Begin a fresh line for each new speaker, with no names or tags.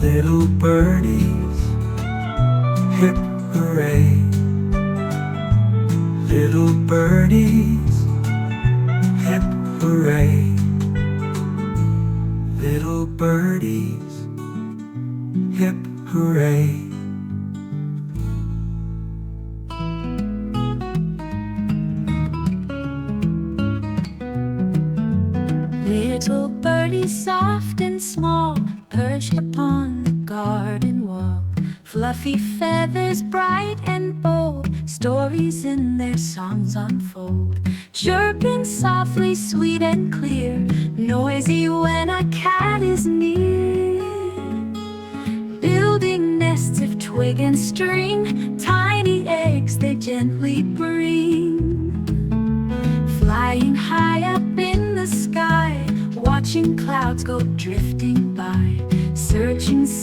Little birdies, hip hooray. Little birdies, hip hooray. Little birdies, hip hooray.
Little birdie soft and small, perched upon the garden wall. Fluffy feathers bright and bold, stories in their songs unfold. Chirping softly, sweet and clear, noisy when a cat is near. Building nests of twig and string, tiny eggs they gently bring. Flying high up in the sky, watching clouds go drifting by.